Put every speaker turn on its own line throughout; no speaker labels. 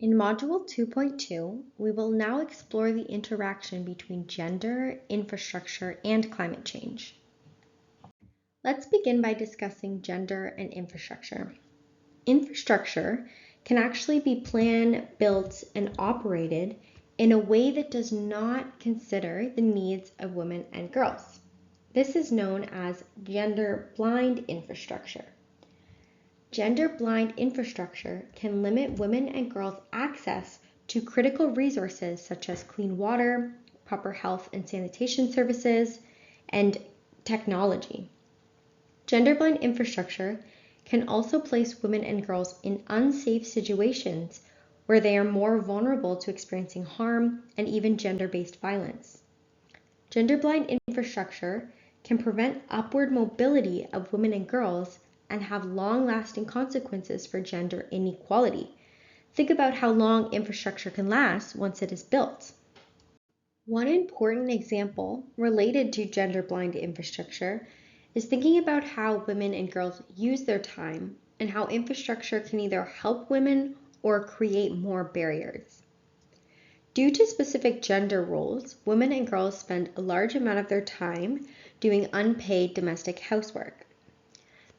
In Module 2.2, we will now explore the interaction between gender, infrastructure, and climate change. Let's begin by discussing gender and infrastructure. Infrastructure can actually be planned, built, and operated in a way that does not consider the needs of women and girls. This is known as gender-blind infrastructure. Gender-blind infrastructure can limit women and girls' access to critical resources such as clean water, proper health and sanitation services, and technology. Gender-blind infrastructure can also place women and girls in unsafe situations where they are more vulnerable to experiencing harm and even gender-based violence. Gender-blind infrastructure can prevent upward mobility of women and girls and have long-lasting consequences for gender inequality. Think about how long infrastructure can last once it is built. One important example related to gender-blind infrastructure is thinking about how women and girls use their time and how infrastructure can either help women or create more barriers. Due to specific gender roles, women and girls spend a large amount of their time doing unpaid domestic housework.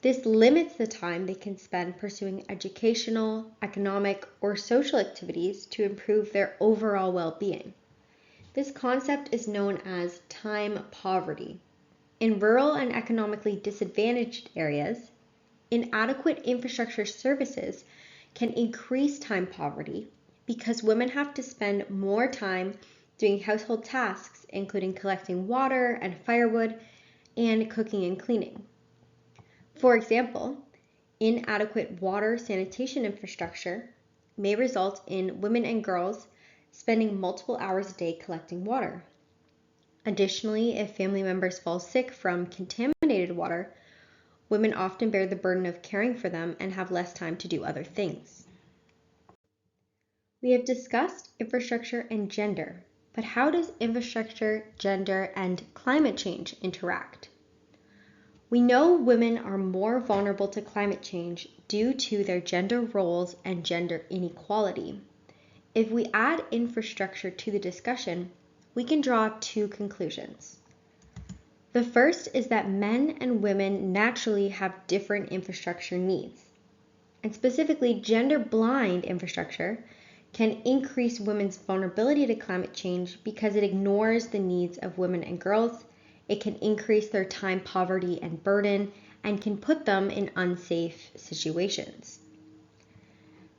This limits the time they can spend pursuing educational, economic, or social activities to improve their overall well-being. This concept is known as time poverty. In rural and economically disadvantaged areas, inadequate infrastructure services can increase time poverty because women have to spend more time doing household tasks, including collecting water and firewood and cooking and cleaning. For example, inadequate water sanitation infrastructure may result in women and girls spending multiple hours a day collecting water. Additionally, if family members fall sick from contaminated water, women often bear the burden of caring for them and have less time to do other things. We have discussed infrastructure and gender, but how does infrastructure, gender, and climate change interact? We know women are more vulnerable to climate change due to their gender roles and gender inequality. If we add infrastructure to the discussion, we can draw two conclusions. The first is that men and women naturally have different infrastructure needs. And specifically, gender-blind infrastructure can increase women's vulnerability to climate change because it ignores the needs of women and girls. It can increase their time poverty and burden and can put them in unsafe situations.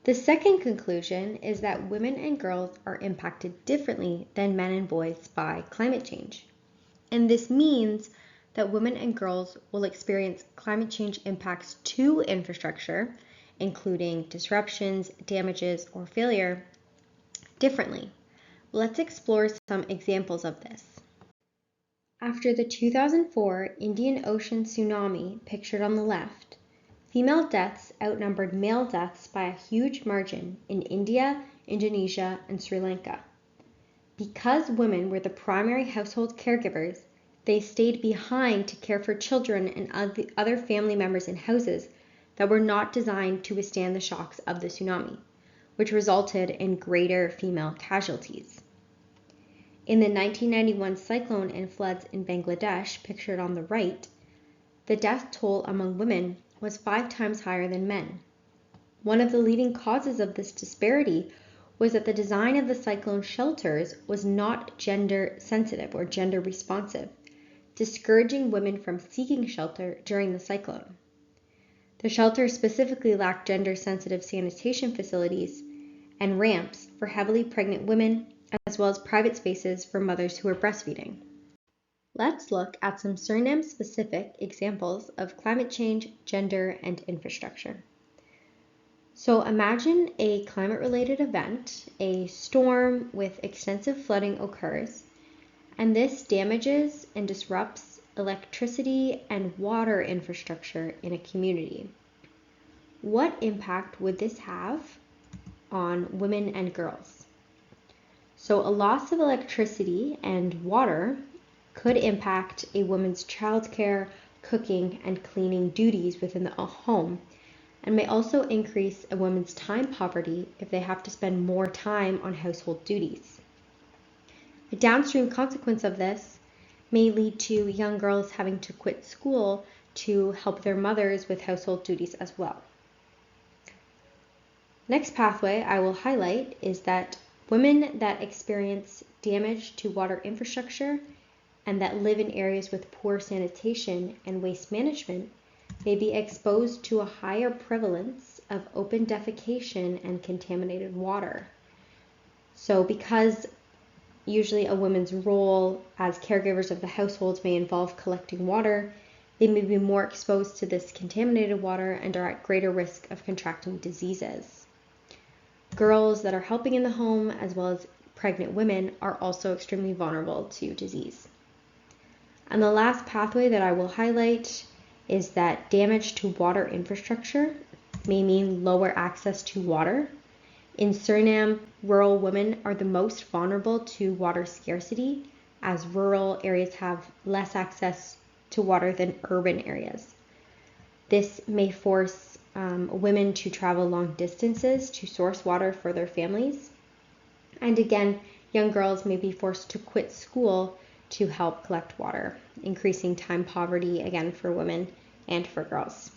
The second conclusion is that women and girls are impacted differently than men and boys by climate change. And this means that women and girls will experience climate change impacts to infrastructure, including disruptions, damages, or failure, differently. Let's explore some examples of this. After the 2004 Indian Ocean tsunami pictured on the left, female deaths outnumbered male deaths by a huge margin in India, Indonesia, and Sri Lanka. Because women were the primary household caregivers, they stayed behind to care for children and other family members in houses that were not designed to withstand the shocks of the tsunami, which resulted in greater female casualties. In the 1991 cyclone and floods in Bangladesh, pictured on the right, the death toll among women was 5 times higher than men. One of the leading causes of this disparity was that the design of the cyclone shelters was not gender sensitive or gender responsive, discouraging women from seeking shelter during the cyclone. The shelters specifically lacked gender sensitive sanitation facilities and ramps for heavily pregnant women, as well as private spaces for mothers who are breastfeeding. Let's look at some Suriname-specific examples of climate change, gender, and infrastructure. So imagine a climate-related event, a storm with extensive flooding occurs, and this damages and disrupts electricity and water infrastructure in a community. What impact would this have on women and girls? So a loss of electricity and water could impact a woman's childcare, cooking, and cleaning duties within the home, and may also increase a woman's time poverty if they have to spend more time on household duties. A downstream consequence of this may lead to young girls having to quit school to help their mothers with household duties as well. Next pathway I will highlight is that women that experience damage to water infrastructure and that live in areas with poor sanitation and waste management may be exposed to a higher prevalence of open defecation and contaminated water. So because usually a woman's role as caregivers of the household may involve collecting water, they may be more exposed to this contaminated water and are at greater risk of contracting diseases. Girls that are helping in the home, as well as pregnant women, are also extremely vulnerable to disease. And the last pathway that I will highlight is that damage to water infrastructure may mean lower access to water. In Suriname, rural women are the most vulnerable to water scarcity, as rural areas have less access to water than urban areas. This may force women to travel long distances to source water for their families. And again, young girls may be forced to quit school to help collect water, increasing time poverty again for women and for girls.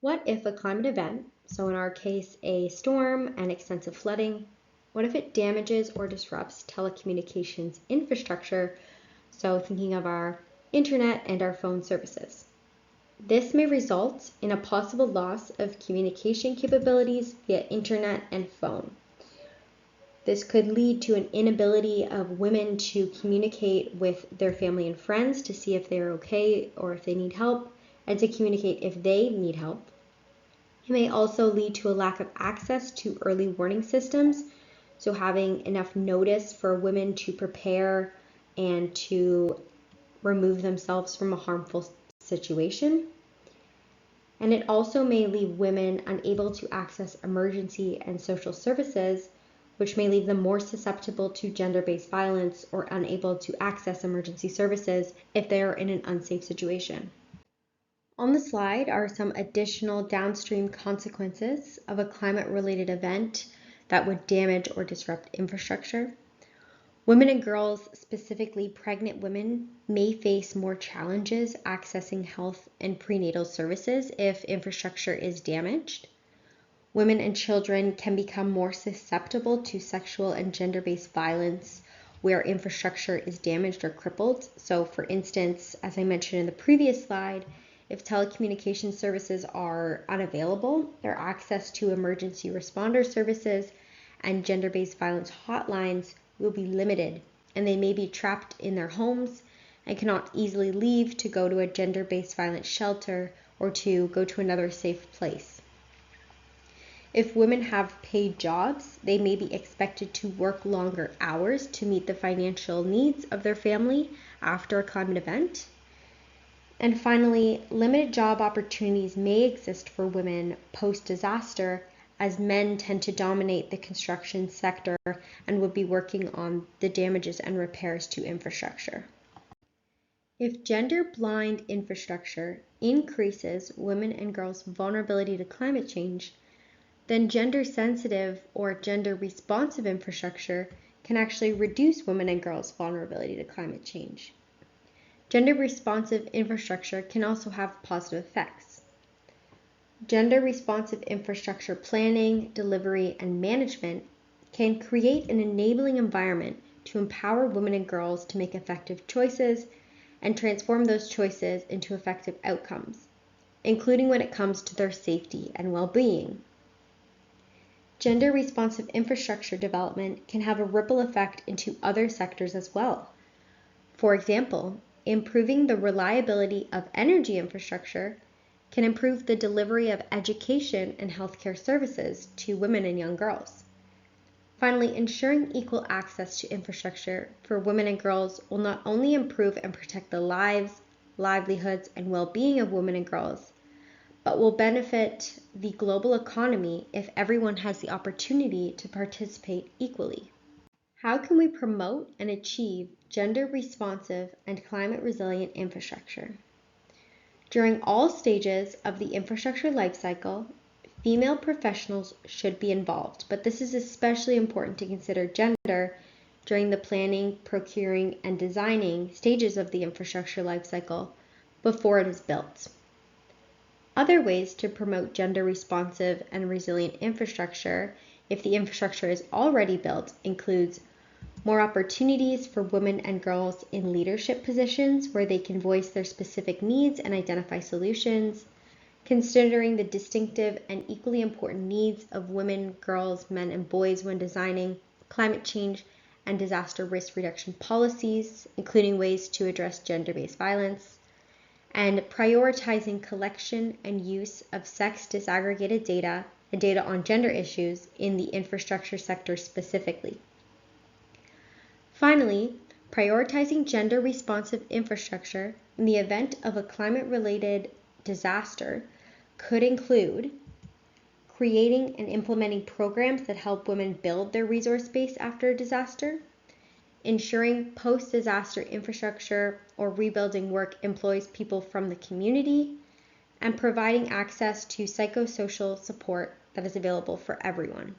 What if a climate event, so in our case a storm and extensive flooding, what if it damages or disrupts telecommunications infrastructure, so thinking of our internet and our phone services? This may result in a possible loss of communication capabilities via internet and phone. This could lead to an inability of women to communicate with their family and friends to see if they're okay or if they need help, and to communicate if they need help. It may also lead to a lack of access to early warning systems, so having enough notice for women to prepare and to remove themselves from a harmful situation. And it also may leave women unable to access emergency and social services, which may leave them more susceptible to gender-based violence or unable to access emergency services if they are in an unsafe situation. On the slide are some additional downstream consequences of a climate-related event that would damage or disrupt infrastructure. Women and girls, specifically pregnant women, may face more challenges accessing health and prenatal services if infrastructure is damaged. Women and children can become more susceptible to sexual and gender-based violence where infrastructure is damaged or crippled. So for instance, as I mentioned in the previous slide, if telecommunication services are unavailable, their access to emergency responder services and gender-based violence hotlines will be limited, and they may be trapped in their homes and cannot easily leave to go to a gender-based violence shelter or to go to another safe place. If women have paid jobs, they may be expected to work longer hours to meet the financial needs of their family after a climate event. And finally, limited job opportunities may exist for women post-disaster, as men tend to dominate the construction sector and would be working on the damages and repairs to infrastructure. If gender-blind infrastructure increases women and girls' vulnerability to climate change, then gender-sensitive or gender-responsive infrastructure can actually reduce women and girls' vulnerability to climate change. Gender-responsive infrastructure can also have positive effects. Gender-responsive infrastructure planning, delivery, and management can create an enabling environment to empower women and girls to make effective choices and transform those choices into effective outcomes, including when it comes to their safety and well-being. Gender-responsive infrastructure development can have a ripple effect into other sectors as well. For example, improving the reliability of energy infrastructure can improve the delivery of education and healthcare services to women and young girls. Finally, ensuring equal access to infrastructure for women and girls will not only improve and protect the lives, livelihoods, and well-being of women and girls, but will benefit the global economy if everyone has the opportunity to participate equally. How can we promote and achieve gender-responsive and climate-resilient infrastructure? During all stages of the infrastructure lifecycle, female professionals should be involved, but this is especially important to consider gender during the planning, procuring, and designing stages of the infrastructure lifecycle before it is built. Other ways to promote gender responsive and resilient infrastructure, if the infrastructure is already built, includes more opportunities for women and girls in leadership positions where they can voice their specific needs and identify solutions, considering the distinctive and equally important needs of women, girls, men, and boys when designing climate change and disaster risk reduction policies, including ways to address gender-based violence, and prioritizing collection and use of sex disaggregated data and data on gender issues in the infrastructure sector specifically. Finally, prioritizing gender-responsive infrastructure in the event of a climate-related disaster could include creating and implementing programs that help women build their resource base after a disaster, ensuring post-disaster infrastructure or rebuilding work employs people from the community, and providing access to psychosocial support that is available for everyone.